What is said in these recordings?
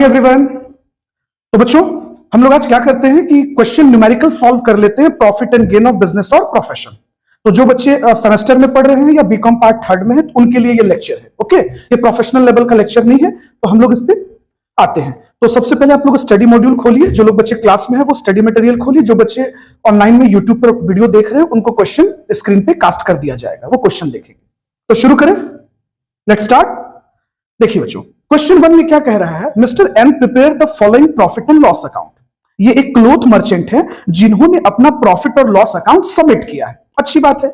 Everyone. तो बच्चों, हम लोग आज क्या करते हैं कि क्वेश्चन न्यूमेरिकल सॉल्व कर लेते हैं profit and gain of business और प्रोफेशन। तो जो बच्चे सेमेस्टर में पढ़ रहे हैं या बीकॉम पार्ट थर्ड में है तो उनके लिए ये लेक्चर है। ओके, ये प्रोफेशनल लेवल का लेक्चर नहीं है, तो हम लोग इस पे आते हैं। तो सबसे पहले आप लोग स्टडी मॉड्यूल खोलिए। जो लोग बच्चे क्लास में है वो स्टडी मटेरियल खोलिए। जो बच्चे ऑनलाइन में यूट्यूब पर वीडियो देख रहे हैं उनको क्वेश्चन स्क्रीन पे कास्ट कर दिया जाएगा, वो क्वेश्चन देखेंगे। तो शुरू करें, लेट्स स्टार्ट। देखिए बच्चों, क्वेश्चन 1 में क्या कह रहा है, mister N prepare the following profit and loss account. ये एक क्लोथ मर्चेंट है जिन्होंने अपना प्रॉफिट और लॉस अकाउंट सबमिट किया है। अच्छी बात है।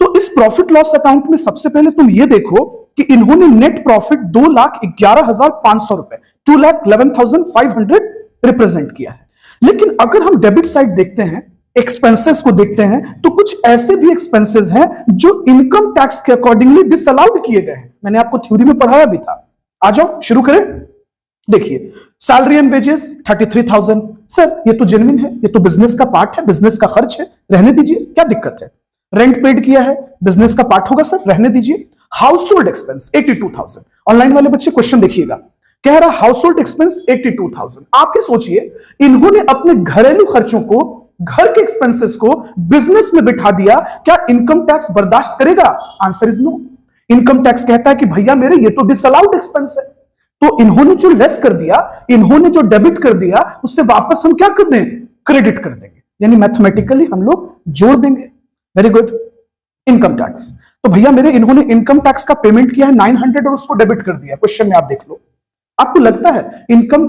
तो इस प्रॉफिट लॉस अकाउंट में सबसे पहले तुम ये देखो कि इन्होंने नेट प्रॉफिट 2,11,500 रुपए 2,11,500 रिप्रेजेंट किया है। लेकिन अगर हम डेबिट साइड देखते हैं, एक्सपेंसेस को देखते हैं, तो कुछ ऐसे भी एक्सपेंसेस हैं जो इनकम टैक्स के अकॉर्डिंगली डिसअलाउड किए गए हैं। मैंने आपको थ्योरी में पढ़ाया भी था। आ जाओ शुरू करें। देखिए, सैलरी एंड वेजेस 33,000। सर ये तो जेन्युइन है, ये तो बिजनेस का पार्ट है, बिजनेस का खर्च है, रहने दीजिए, क्या दिक्कत है। रेंट पेड किया है, बिजनेस का पार्ट होगा सर, रहने दीजिए। House hold expense 82,000। ऑनलाइन वाले बच्चे क्वेश्चन देखिएगा, कह रहा हाउस होल्ड एक्सपेंस 82,000। आप ही सोचिए, इन्होंने अपने घरेलू खर्चों को, घर के एक्सपेंसेस को बिजनेस में बिठा दिया, क्या इनकम टैक्स बर्दाश्त करेगा? Answer is no. Income tax कहता है कि भैया मेरे ये तो डिसअलाउड एक्सपेंस है। तो इन्होंने जो लेस कर दिया, इन्होंने जो डेबिट कर दिया, उससे वापस हम क्या कर दें? क्रेडिट कर देंगे, यानी मैथमेटिकली हम लोग जोड़ देंगे। Very good. इनकम टैक्स, तो भैया मेरे इन्होंने इनकम टैक्स का पेमेंट किया है 900 और उसको डेबिट कर दिया। क्वेश्चन में आप देख लो, आपको लगता है इनकम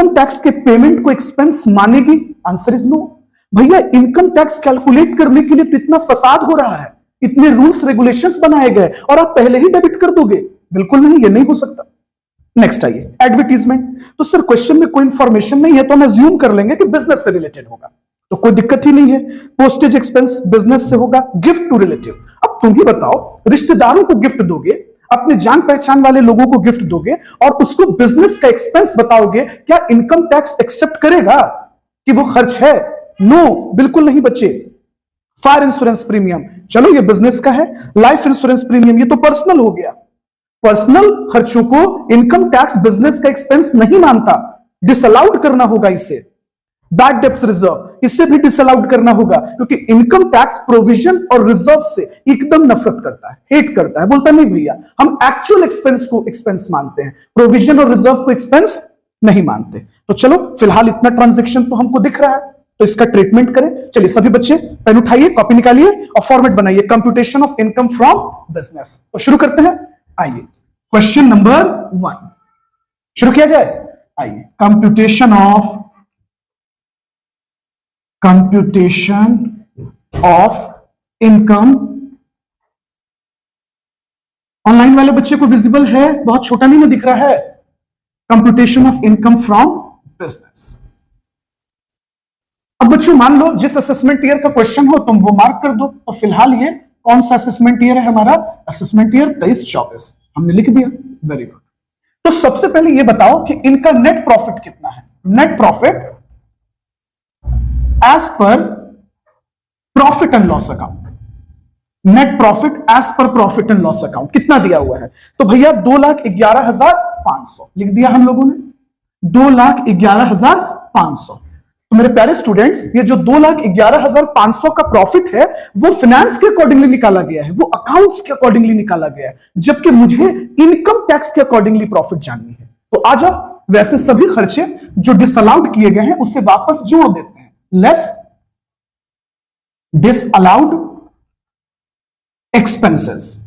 टैक्स के पेमेंट को एक्सपेंस मानेगी? Answer is no. भैया इनकम टैक्स कैलकुलेट करने के लिए तो इतना फसाद हो रहा है, इतने रूल्स रेगुलेशंस बनाए गए और आप पहले ही डेबिट कर दोगे? बिल्कुल नहीं, ये नहीं हो सकता। नेक्स्ट आइए, एडवर्टीजमेंट। तो सर क्वेश्चन में कोई इंफॉर्मेशन नहीं है तो हम अज्यूम कर लेंगे कि बिजनेस से रिलेटेड होगा, तो कोई दिक्कत ही नहीं है। पोस्टेज एक्सपेंस बिजनेस से होगा। गिफ्ट टू रिलेटिव, अब तुम ही बताओ, रिश्तेदारों को गिफ्ट दोगे, अपने जान पहचान वाले लोगों को गिफ्ट दोगे और उसको बिजनेस का एक्सपेंस बताओगे, क्या इनकम टैक्स एक्सेप्ट करेगा कि वो खर्च है? नो, बिल्कुल नहीं बच्चे। फायर इंश्योरेंस प्रीमियम, चलो ये बिजनेस का है। लाइफ इंश्योरेंस प्रीमियम, ये तो पर्सनल हो गया। पर्सनल खर्चों को इनकम टैक्स बिजनेस का एक्सपेंस नहीं मानता, डिसअलाउड करना होगा इसे। बैड डेब्ट्स रिजर्व, इससे भी डिसअलाउड करना होगा, क्योंकि इनकम टैक्स प्रोविजन और रिजर्व से एकदम नफरत करता है, हेट करता है, बोलता नहीं भैया हम एक्चुअल एक्सपेंस को एक्सपेंस मानते हैं, प्रोविजन और रिजर्व को एक्सपेंस नहीं मानते। तो चलो फिलहाल इतना ट्रांजैक्शन तो हमको दिख रहा है, तो इसका ट्रीटमेंट करें। चलिए सभी बच्चे पेन उठाइए, कॉपी निकालिए और फॉर्मेट बनाइए, computation of income from business. तो शुरू करते हैं। आइए क्वेश्चन नंबर 1 शुरू किया जाए। आइए, कंप्यूटेशन ऑफ इनकम। ऑनलाइन वाले बच्चे को विजिबल है? बहुत छोटा नहीं ना दिख रहा है? Computation of income from business. अब बच्चों मान लो जिस असेसमेंट ईयर का क्वेश्चन हो तुम वो मार्क कर दो। तो फिलहाल ये कौन सा असेसमेंट ईयर है हमारा? असेसमेंट ईयर 23-24 हमने लिख दिया। Very good. तो सबसे पहले ये बताओ कि इनका नेट प्रॉफिट कितना है? Net profit as per profit and loss account. Net profit as per profit and loss account कितना दिया हुआ है? तो भैया 2,11,500 लिख दिया हम लोगों ने, 2,11,500। तो मेरे प्यारे स्टूडेंट्स, ये जो 2,11,500 का प्रॉफिट है वो फाइनेंस के अकॉर्डिंगली निकाला गया है, वो अकाउंट्स के अकॉर्डिंगली निकाला गया है, जबकि मुझे इनकम टैक्स के अकॉर्डिंगली प्रॉफिट जाननी है। तो आ जाओ, वैसे सभी खर्चे जो डिसअलाउड किए गए हैं उससे वापस जोड़ देते हैं। Less disallowed expenses,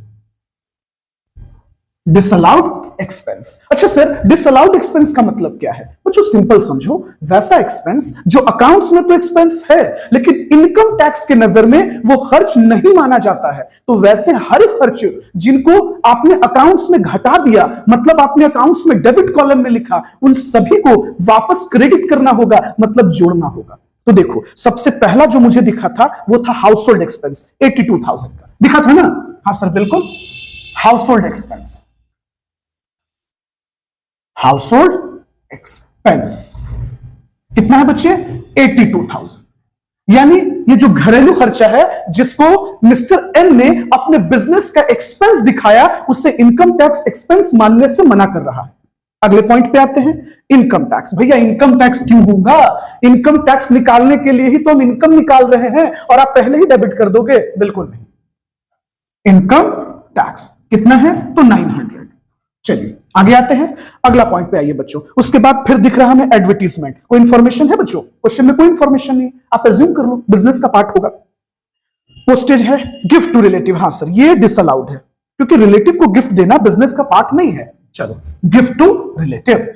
disallowed expense. अच्छा सर, डिसअलाउड एक्सपेंस का मतलब क्या है? बच्चों सिंपल समझो, वैसा एक्सपेंस जो अकाउंट्स में तो एक्सपेंस है लेकिन इनकम टैक्स के नजर में वो खर्च नहीं माना जाता है। तो वैसे हर खर्च जिनको आपने अकाउंट्स में घटा दिया, मतलब आपने अकाउंट्स में डेबिट कॉलम में लिखा, उन सभी को वापस क्रेडिट करना होगा, मतलब जोड़ना होगा। तो देखो, सबसे पहला जो मुझे दिखा था वो था हाउस होल्ड एक्सपेंस 82,000 का दिखा था ना? हाँ सर बिल्कुल, house hold expense, house hold expense कितना है बच्चे? 82,000। यानी ये जो घरेलू खर्चा है जिसको मिस्टर एन ने अपने बिजनेस का एक्सपेंस दिखाया, उससे इनकम टैक्स एक्सपेंस मानने से मना कर रहा है। अगले पॉइंट पे आते हैं, इनकम टैक्स। भैया इनकम टैक्स क्यों होगा? इनकम टैक्स निकालने के लिए ही तो हम इनकम निकाल रहे हैं, और आप पहले ही डेबिट कर दोगे? बिल्कुल नहीं। इनकम टैक्स कितना है? तो 900। चलिए आगे आते हैं, अगला पॉइंट पे आइए बच्चों। उसके बाद फिर दिख रहा हमें एडवर्टीजमेंट। कोई इंफॉर्मेशन है बच्चों? क्वेश्चन में कोई इंफॉर्मेशन नहीं, आप अज्यूम कर लो बिजनेस का पार्ट होगा। पोस्टेज है, गिफ्ट टू रिलेटिव। हाँ सर, ये डिसअलाउड है क्योंकि रिलेटिव को गिफ्ट देना बिजनेस का पार्ट नहीं है। चलो, gift to relative,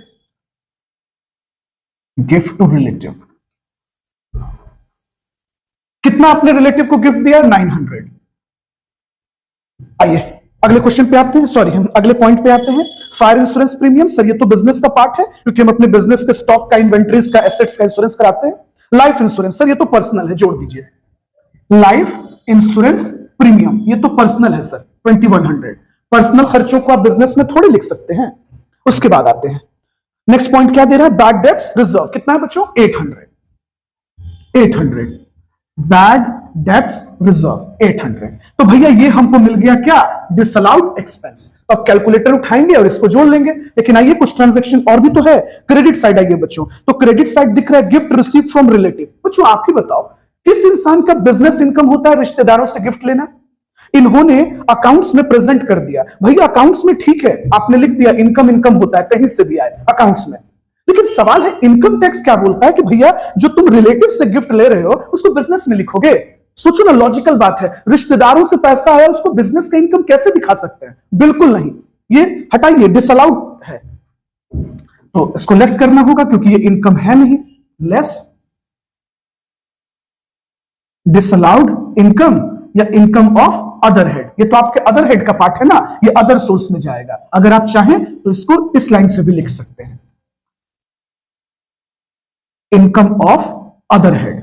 gift to relative. कितना अपने रिलेटिव को गिफ्ट दिया? 900। आइए अगले क्वेश्चन पे आते हैं, सॉरी हम अगले पॉइंट पे आते हैं। Fire insurance premium. सर ये तो बिजनेस का पार्ट है क्योंकि हम अपने बिजनेस के स्टॉक का, इन्वेंट्रीज का, एसेट्स का इंश्योरेंस कराते हैं। Life insurance. सर ये तो पर्सनल है, जोड़ दीजिए। लाइफ इंश्योरेंस प्रीमियम, ये तो पर्सनल है सर, 2100। पर्सनल खर्चों को आप बिजनेस में थोड़ी लिख सकते हैं। उसके बाद आते हैं, नेक्स्ट पॉइंट क्या दे रहा है? Bad debts reserve. कितना है बच्चों? 800। Bad debts reserve 800। तो भैया ये हमको मिल गया क्या? Disallowed expense. तो अब कैलकुलेटर उठाएंगे और इसको जोड़ लेंगे। लेकिन आइए कुछ ट्रांजैक्शन और भी तो है। क्रेडिट साइड आइए बच्चों, तो क्रेडिट साइड दिख रहा है, गिफ्ट रिसीव फ्रॉम रिलेटिव। बच्चों आप ही बताओ, किस इंसान का बिजनेस इनकम होता है रिश्तेदारों से गिफ्ट लेना? इन्होंने अकाउंट्स में प्रेजेंट कर दिया। भैया अकाउंट्स में ठीक है, आपने लिख दिया इनकम इनकम होता है, कहीं से भी आए अकाउंट्स में। लेकिन सवाल है इनकम टैक्स क्या बोलता है कि भैया जो तुम रिलेटिव से गिफ्ट ले रहे हो उसको बिजनेस में लिखोगे? सोचो ना, लॉजिकल बात है। रिश्तेदारों से पैसा आया, उसको बिजनेस का इनकम कैसे दिखा सकते हैं? बिल्कुल नहीं, ये हटाइए, डिसअलाउड है। तो इसको लेस करना होगा क्योंकि ये इनकम है नहीं। लेस डिसअलाउड इनकम या इनकम ऑफ अदर हेड, ये तो आपके अदर हेड का पार्ट है ना, ये अदर सोर्स में जाएगा। अगर आप चाहें तो इसको इस लाइन से भी लिख सकते हैं, इनकम ऑफ अदर हेड।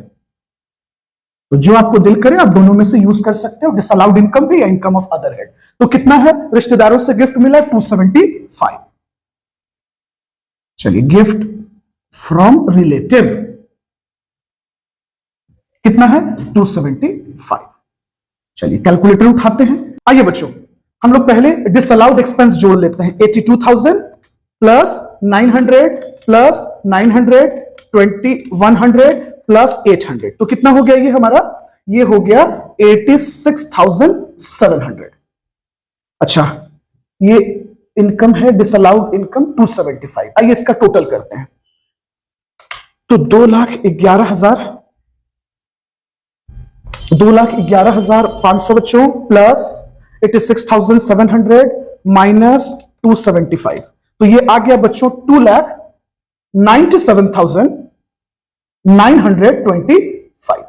तो जो आपको दिल करे आप दोनों में से यूज कर सकते हो, डिसअलाउड इनकम भी या इनकम ऑफ अदर हेड। तो कितना है? रिश्तेदारों से गिफ्ट मिला 275। चलिए, गिफ्ट फ्रॉम रिलेटिव कितना है? 275। चलिए कैलकुलेटर उठाते हैं। आइए बच्चों, हम लोग पहले डिसअलाउड एक्सपेंस जोड़ लेते हैं। 82,000 प्लस 900 प्लस 900 2100 प्लस 800। तो कितना हो गया ये हमारा? ये हो गया 86,700। अच्छा, ये इनकम है डिसअलाउड इनकम 275। आइए इसका टोटल करते हैं। तो 2,11,500 बच्चों प्लस 86,700 माइनस 275। तो ये आ गया बच्चों 2,97,925।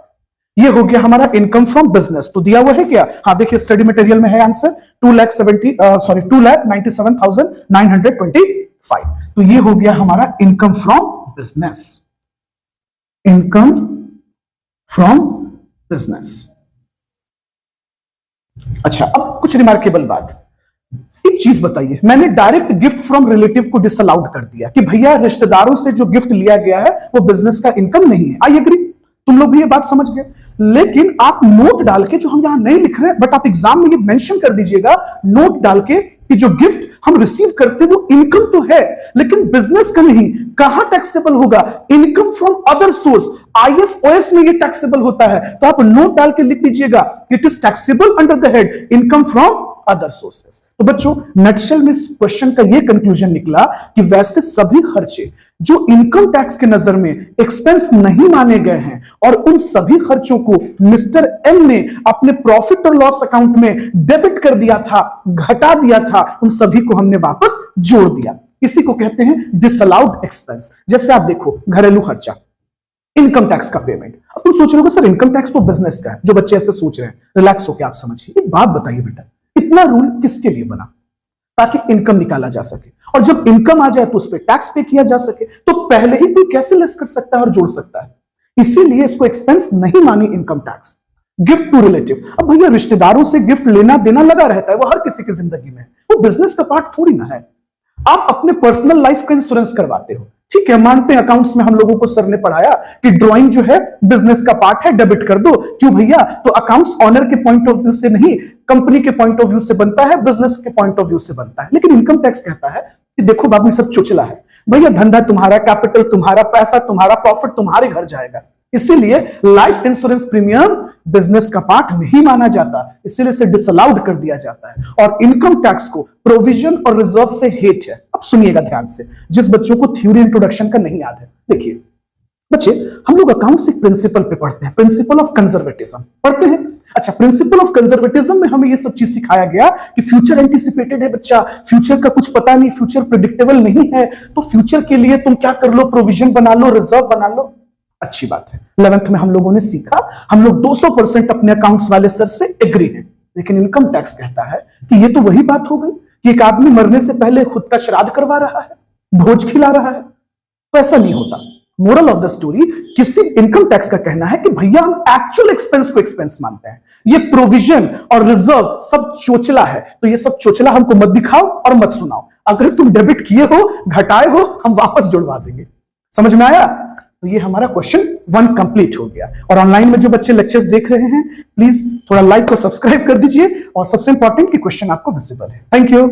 ये हो गया हमारा इनकम फ्रॉम बिजनेस। तो दिया हुआ है क्या? हाँ देखिए, स्टडी मटेरियल में है आंसर 2,97,925। तो ये हो गया हमारा income from business, income from business. अच्छा, अब कुछ रिमार्केबल बात। एक चीज बताइए, मैंने डायरेक्ट गिफ्ट फ्रॉम रिलेटिव को डिसअलाउड कर दिया कि भैया रिश्तेदारों से जो गिफ्ट लिया गया है वो बिजनेस का इनकम नहीं है। आई एग्री, तुम लोग भी ये बात समझ गए। लेकिन आप नोट डाल के, जो हम यहां नहीं लिख रहे हैं बट आप एग्जाम में ये मेंशन कर दीजिएगा नोट डाल के, कि जो गिफ्ट हम रिसीव करते हैं वो इनकम तो है लेकिन बिजनेस का नहीं। कहां टैक्सेबल होगा? Income from other source, IFOS में ये टैक्सेबल होता है। तो आप नोट डाल के लिख दीजिएगा it is taxable under the head income from other sources. तो बच्चों नटशेल में इस क्वेश्चन का ये कंक्लूजन निकला कि वैसे सभी खर्चे जो इनकम टैक्स के नजर में एक्सपेंस नहीं माने गए हैं और उन सभी खर्चों को मिस्टर एम ने अपने प्रॉफिट और लॉस अकाउंट में डेबिट कर दिया था, घटा दिया था, उन सभी को हमने वापस जोड़ दिया। इसी को कहते हैं डिसअलाउड एक्सपेंस। जैसे आप देखो, घरेलू खर्चा, इनकम टैक्स का पेमेंट। अब तुम सोच रहे हो सर इनकम टैक्स तो बिजनेस का है, जो बच्चे ऐसे सोच रहे हैं, रिलैक्स होकर आप समझिए। एक बात बताइए बेटा, इतना रूल किसके लिए बना? ताकि इनकम निकाला जा सके, और जब इनकम आ जाए तो उस पर टैक्स पे किया जा सके। तो पहले ही कोई कैसे लेस कर सकता है और जोड़ सकता है? इसीलिए इसको एक्सपेंस नहीं मानी income tax. Gift to relative, अब भैया रिश्तेदारों से गिफ्ट लेना देना लगा रहता है, वो हर किसी की जिंदगी में, वो बिजनेस का पार्ट थोड़ी ना है। आप अपने पर्सनल लाइफ का इंश्योरेंस करवाते हो, ठीक है, मानते हैं अकाउंट्स में हम लोगों को सर ने पढ़ाया कि ड्राइंग जो है बिजनेस का पार्ट है, डेबिट कर दो। क्यों भैया? तो अकाउंट्स ऑनर के पॉइंट ऑफ व्यू से नहीं, कंपनी के पॉइंट ऑफ व्यू से बनता है, बिजनेस के पॉइंट ऑफ व्यू से बनता है। लेकिन इनकम टैक्स कहता है कि देखो बाबू ये सब चुचला है भैया, धंधा तुम्हारा, कैपिटल तुम्हारा, पैसा तुम्हारा, प्रॉफिट तुम्हारे घर जाएगा। इसीलिए लाइफ इंश्योरेंस प्रीमियम बिजनेस का पार्ट नहीं माना जाता, इसीलिए इसे डिसअलाउड कर दिया जाता है। और इनकम टैक्स को प्रोविजन और रिजर्व से हेट है। अब सुनिएगा ध्यान से, जिस बच्चों को थ्योरी इंट्रोडक्शन का नहीं याद है, देखिए बच्चे, हम लोग अकाउंट्स एक प्रिंसिपल पे पढ़ते हैं, प्रिंसिपल ऑफ कंजर्वेटिज्म पढ़ते हैं। अच्छा, प्रिंसिपल ऑफ कंजर्वेटिज्म में हमें ये सब चीज सिखाया गया कि फ्यूचर एंटिसिपेटेड है बच्चा, फ्यूचर का कुछ पता नहीं, फ्यूचर प्रिडिक्टेबल नहीं है, तो फ्यूचर के लिए तुम क्या कर लो, प्रोविजन बना लो, रिजर्व बना लो। अच्छी बात है, 11th में हम लोगों ने सीखा, हम लोग 200% अपने अकाउंट्स वाले सर से एग्री हैं। लेकिन इनकम टैक्स कहता है कि ये तो वही बात हो गई कि एक आदमी मरने से पहले खुद का श्राद्ध करवा रहा है, भोज खिला रहा है, तो ऐसा नहीं होता। मोरल ऑफ द स्टोरी, किसी इनकम टैक्स का कहना है कि भैया हम एक्चुअल एक्सपेंस को एक्सपेंस मानते हैं, ये प्रोविजन और रिजर्व सब चोचला है, तो ये सब चोचला हमको मत दिखाओ और मत सुनाओ। अगर तुम डेबिट किए हो, घटाए हो, हम वापस जुड़वा देंगे। समझ में आया? तो ये हमारा क्वेश्चन 1 कंप्लीट हो गया। और ऑनलाइन में जो बच्चे लेक्चर्स देख रहे हैं, प्लीज थोड़ा लाइक और सब्सक्राइब कर दीजिए, और सबसे इंपॉर्टेंट कि क्वेश्चन आपको विजिबल है। Thank you.